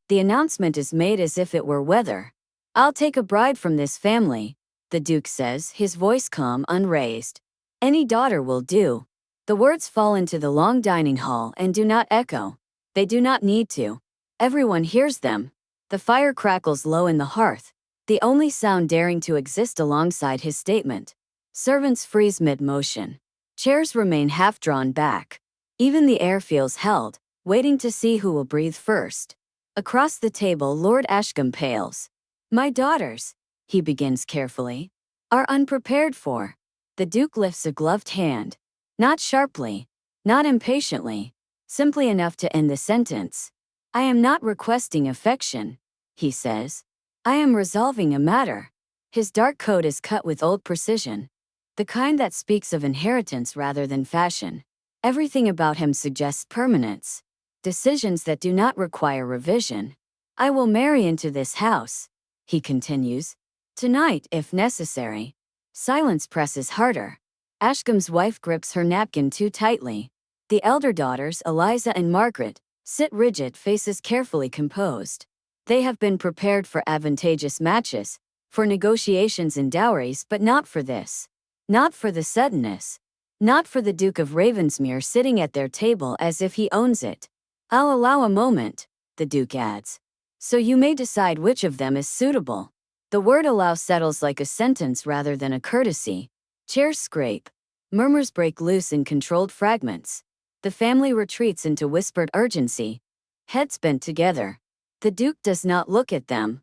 The announcement is made as if it were weather. "I'll take a bride from this family," the Duke says, his voice calm, unraised. "Any daughter will do." The words fall into the long dining hall and do not echo. They do not need to. Everyone hears them. The fire crackles low in the hearth, the only sound daring to exist alongside his statement. Servants freeze mid-motion. Chairs remain half-drawn back. Even the air feels held, waiting to see who will breathe first. Across the table, Lord Ashcombe pales. "My daughters," he begins carefully, "are unprepared for." The Duke lifts a gloved hand. Not sharply, not impatiently, simply enough to end the sentence. "I am not requesting affection," he says. "I am resolving a matter." His dark coat is cut with old precision, the kind that speaks of inheritance rather than fashion. Everything about him suggests permanence, decisions that do not require revision. "I will marry into this house," he continues. "Tonight, if necessary." Silence presses harder. Ashcombe's wife grips her napkin too tightly. The elder daughters, Eliza and Margaret, sit rigid, faces carefully composed. They have been prepared for advantageous matches, for negotiations and dowries, but not for this. Not for the suddenness. Not for the Duke of Ravensmere sitting at their table as if he owns it. "I'll allow a moment," the Duke adds, "so you may decide which of them is suitable." The word "allow" settles like a sentence rather than a courtesy. Chairs scrape. Murmurs break loose in controlled fragments. The family retreats into whispered urgency. Heads bent together. The Duke does not look at them.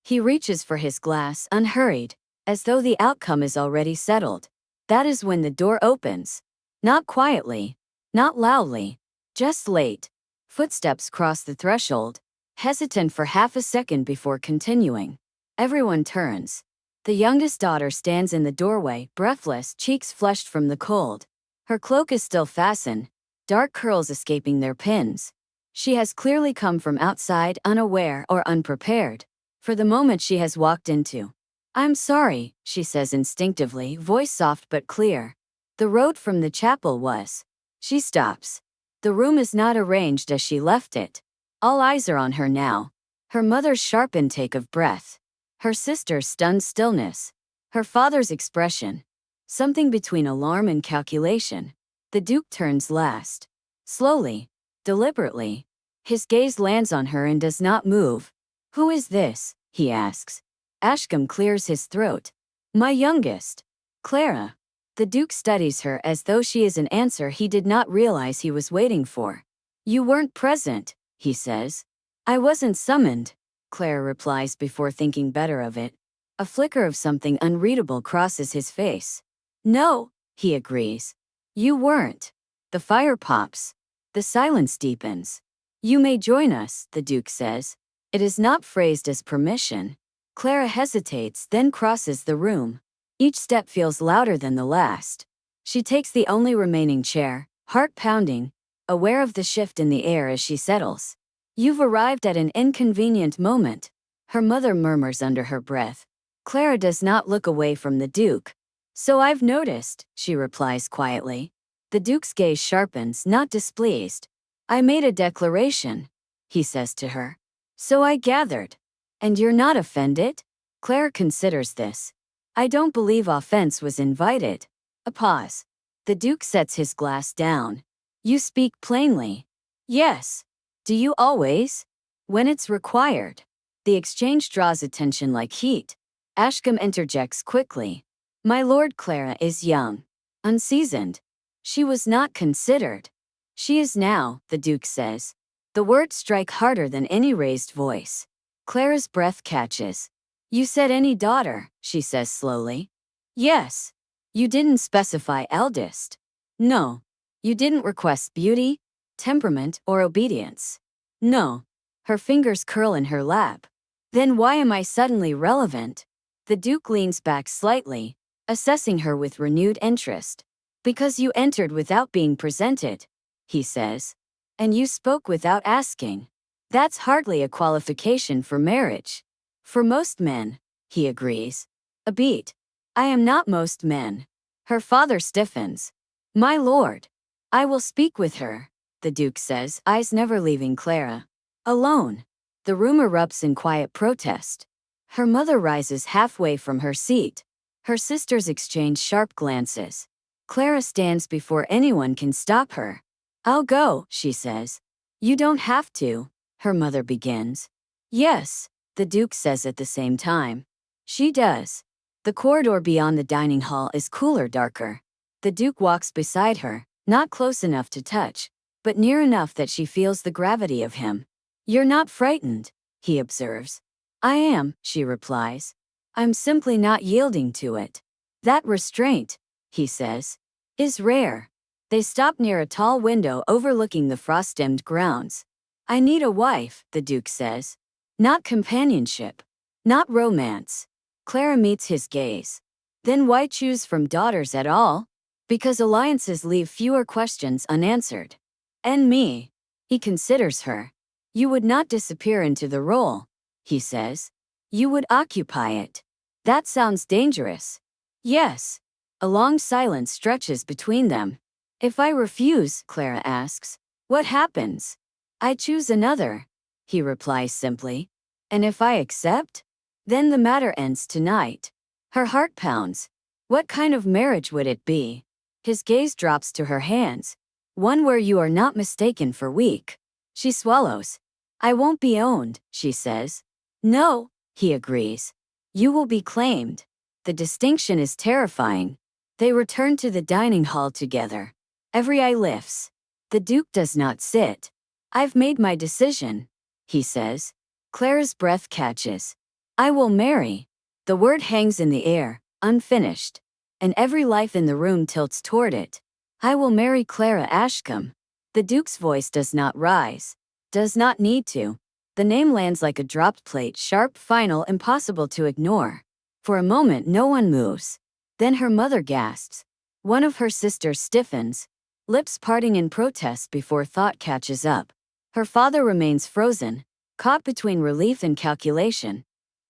He reaches for his glass, unhurried, as though the outcome is already settled. That is when the door opens. Not quietly, not loudly, just late. Footsteps cross the threshold, hesitant for half a second before continuing. Everyone turns. The youngest daughter stands in the doorway, breathless, cheeks flushed from the cold. Her cloak is still fastened, dark curls escaping their pins. She has clearly come from outside, unaware or unprepared for the moment she has walked into. "I'm sorry," she says instinctively, voice soft but clear. "The road from the chapel was." She stops. The room is not arranged as she left it. All eyes are on her now. Her mother's sharp intake of breath. Her sister's stunned stillness. Her father's expression. Something between alarm and calculation. The Duke turns last. Slowly, deliberately. His gaze lands on her and does not move. "Who is this?" he asks. Ashcombe clears his throat. "My youngest. Clara." The Duke studies her as though she is an answer he did not realize he was waiting for. "You weren't present," he says. "I wasn't summoned," Clara replies before thinking better of it. A flicker of something unreadable crosses his face. "No," he agrees. "You weren't." The fire pops. The silence deepens. "You may join us," the Duke says. It is not phrased as permission. Clara hesitates, then crosses the room. Each step feels louder than the last. She takes the only remaining chair, heart pounding, aware of the shift in the air as she settles. "You've arrived at an inconvenient moment," her mother murmurs under her breath. Clara does not look away from the Duke. "So I've noticed," she replies quietly. The Duke's gaze sharpens, not displeased. "I made a declaration," he says to her. "So I gathered. And you're not offended?" Clara considers this. "I don't believe offense was invited." A pause. The Duke sets his glass down. "You speak plainly." "Yes." "Do you always?" "When it's required." The exchange draws attention like heat. Ashcombe interjects quickly. "My Lord, Clara is young. Unseasoned. She was not considered." "She is now," the Duke says. The words strike harder than any raised voice. Clara's breath catches. "You said any daughter," she says slowly. "Yes." "You didn't specify eldest." "No." "You didn't request beauty, temperament, or obedience." "No." Her fingers curl in her lap. "Then why am I suddenly relevant?" The Duke leans back slightly, assessing her with renewed interest. "Because you entered without being presented," he says. "And you spoke without asking. That's hardly a qualification for marriage." "For most men," he agrees. A beat. "I am not most men." Her father stiffens. "My lord." "I will speak with her," the Duke says, eyes never leaving Clara. "Alone." The room erupts in quiet protest. Her mother rises halfway from her seat. Her sisters exchange sharp glances. Clara stands before anyone can stop her. "I'll go," she says. "You don't have to," her mother begins. "Yes," the Duke says at the same time. She does. The corridor beyond the dining hall is cooler, darker. The Duke walks beside her, not close enough to touch, but near enough that she feels the gravity of him. "You're not frightened," he observes. "I am," she replies. "I'm simply not yielding to it." "That restraint," he says, "is rare." They stop near a tall window overlooking the frost-dimmed grounds. "I need a wife," the Duke says. "Not companionship. Not romance." Clara meets his gaze. "Then why choose from daughters at all?" "Because alliances leave fewer questions unanswered." "And me." He considers her. "You would not disappear into the role," he says. "You would occupy it." "That sounds dangerous." "Yes." A long silence stretches between them. "If I refuse," Clara asks, "what happens?" "I choose another," he replies simply. "And if I accept? Then the matter ends tonight." Her heart pounds. What kind of marriage would it be? His gaze drops to her hands. "One where you are not mistaken for weak." She swallows. "I won't be owned," she says. "No," he agrees. "You will be claimed." The distinction is terrifying. They return to the dining hall together. Every eye lifts. The Duke does not sit. "I've made my decision," he says. Clara's breath catches. "I will marry." The word hangs in the air, unfinished, and every life in the room tilts toward it. "I will marry Clara Ashcombe." The Duke's voice does not rise. Does not need to. The name lands like a dropped plate, sharp, final, impossible to ignore. For a moment no one moves. Then her mother gasps. One of her sisters stiffens, lips parting in protest before thought catches up. Her father remains frozen, caught between relief and calculation,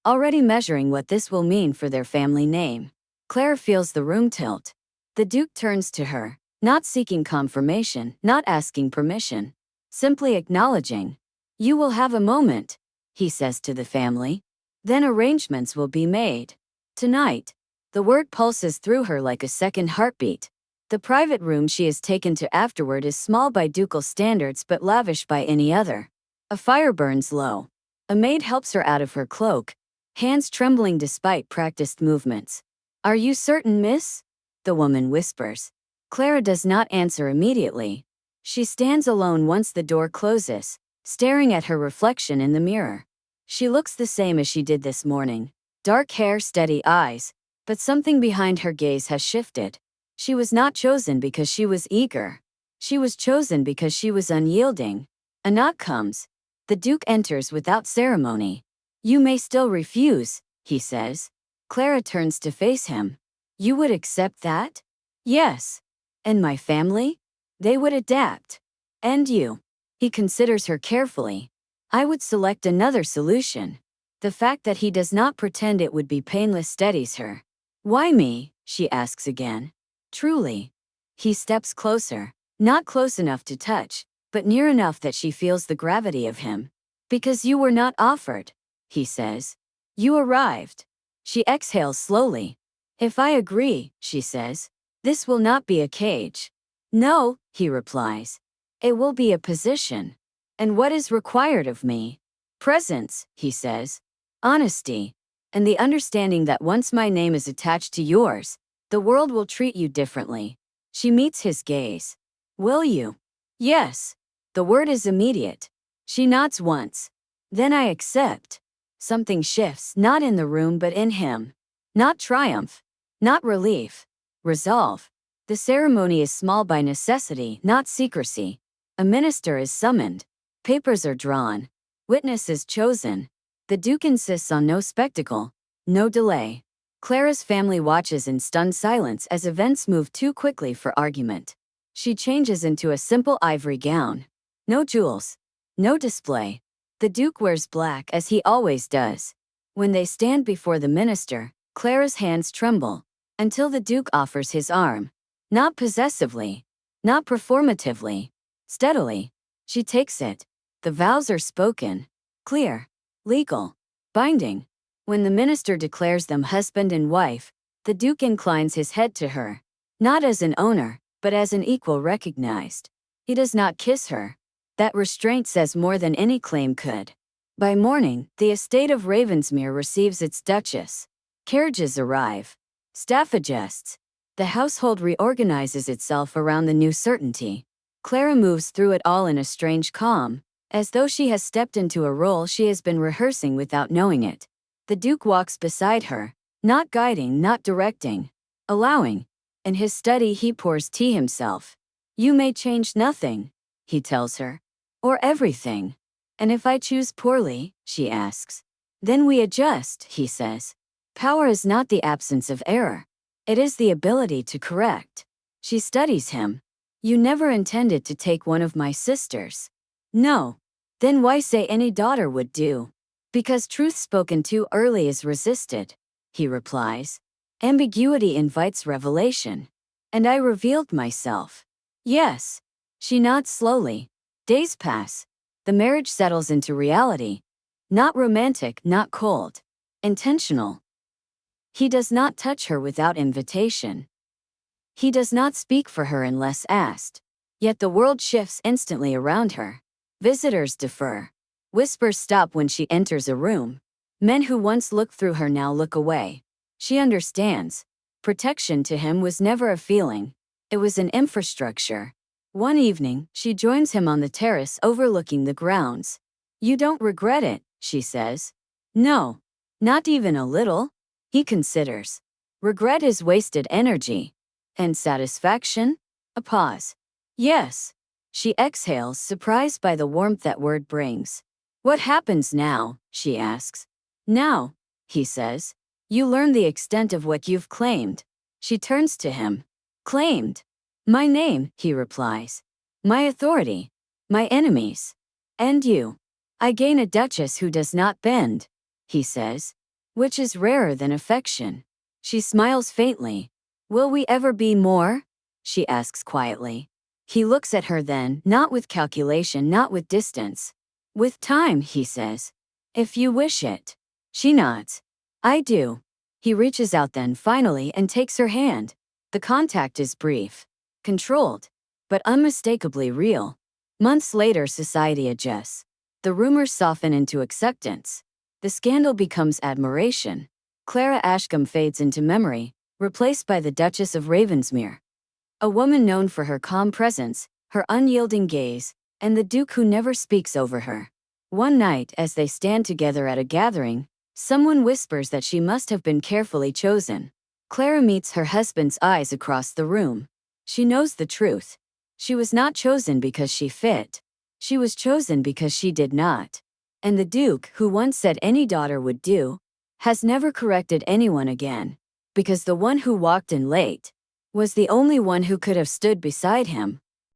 already measuring what this will mean for their family name. Claire feels the room tilt. The Duke turns to her, not seeking confirmation, not asking permission, simply acknowledging. "You will have a moment," he says to the family. "Then arrangements will be made. Tonight." The word pulses through her like a second heartbeat. The private room she is taken to afterward is small by ducal standards but lavish by any other. A fire burns low. A maid helps her out of her cloak, hands trembling despite practiced movements. "Are you certain, miss?" the woman whispers. Clara does not answer immediately. She stands alone once the door closes, staring at her reflection in the mirror. She looks the same as she did this morning. Dark hair, steady eyes, but something behind her gaze has shifted. She was not chosen because she was eager. She was chosen because she was unyielding. A knock comes. The Duke enters without ceremony. "You may still refuse," he says. Clara turns to face him. "You would accept that?" "Yes." "And my family?" "They would adapt." "And you?" He considers her carefully. "I would select another solution." The fact that he does not pretend it would be painless steadies her. "Why me?" she asks again. "Truly." He steps closer, not close enough to touch, but near enough that she feels the gravity of him. "Because you were not offered," he says. "You arrived." She exhales slowly. "If I agree," she says, "this will not be a cage." "No," he replies. "It will be a position." "And what is required of me?" "Presence," he says. "Honesty. And the understanding that once my name is attached to yours, the world will treat you differently." She meets his gaze. "Will you?" "Yes." The word is immediate. She nods once. "Then I accept." Something shifts, not in the room but in him. Not triumph. Not relief. Resolve. The ceremony is small by necessity, not secrecy. A minister is summoned. Papers are drawn. Witnesses chosen. The Duke insists on no spectacle, no delay. Clara's family watches in stunned silence as events move too quickly for argument. She changes into a simple ivory gown. No jewels. No display. The Duke wears black as he always does. When they stand before the minister, Clara's hands tremble, until the Duke offers his arm. Not possessively. Not performatively. Steadily. She takes it. The vows are spoken. clear, legal, binding. When the minister declares them husband and wife, the Duke inclines his head to her, not as an owner, but as an equal recognized. He does not kiss her. That restraint says more than any claim could. By morning, the estate of Ravensmere receives its duchess. Carriages arrive. Staff adjusts. The household reorganizes itself around the new certainty. Clara moves through it all in a strange calm, as though she has stepped into a role she has been rehearsing without knowing it. The Duke walks beside her, not guiding, not directing, allowing. In his study he pours tea himself. You may change nothing, he tells her. Or everything. And if I choose poorly, she asks. Then we adjust, he says. Power is not the absence of error. It is the ability to correct. She studies him. You never intended to take one of my sisters. No. Then why say any daughter would do? Because truth spoken too early is resisted, he replies. Ambiguity invites revelation. And I revealed myself. Yes. She nods slowly. Days pass. The marriage settles into reality. Not romantic, not cold. Intentional. He does not touch her without invitation. He does not speak for her unless asked. Yet the world shifts instantly around her. Visitors defer. Whispers stop when she enters a room. Men who once looked through her now look away. She understands. Protection to him was never a feeling. It was an infrastructure. One evening, she joins him on the terrace overlooking the grounds. You don't regret it, she says. No. Not even a little? He considers. Regret is wasted energy. And satisfaction? A pause. Yes. She exhales, surprised by the warmth that word brings. What happens now? She asks. Now, he says. You learn the extent of what you've claimed. She turns to him. Claimed. My name, he replies. My authority. My enemies. And you. I gain a duchess who does not bend, he says. Which is rarer than affection. She smiles faintly. Will we ever be more? She asks quietly. He looks at her then, not with calculation, not with distance. With time, he says. If you wish it. She nods. I do. He reaches out then finally and takes her hand. The contact is brief. Controlled. But unmistakably real. Months later society adjusts. The rumors soften into acceptance. The scandal becomes admiration. Clara Ashcombe fades into memory, replaced by the Duchess of Ravensmere. A woman known for her calm presence, her unyielding gaze, and the Duke who never speaks over her. One night, as they stand together at a gathering, someone whispers that she must have been carefully chosen. Clara meets her husband's eyes across the room. She knows the truth. She was not chosen because she fit. She was chosen because she did not. And the Duke, who once said any daughter would do, has never corrected anyone again, because the one who walked in late was the only one who could have stood beside him.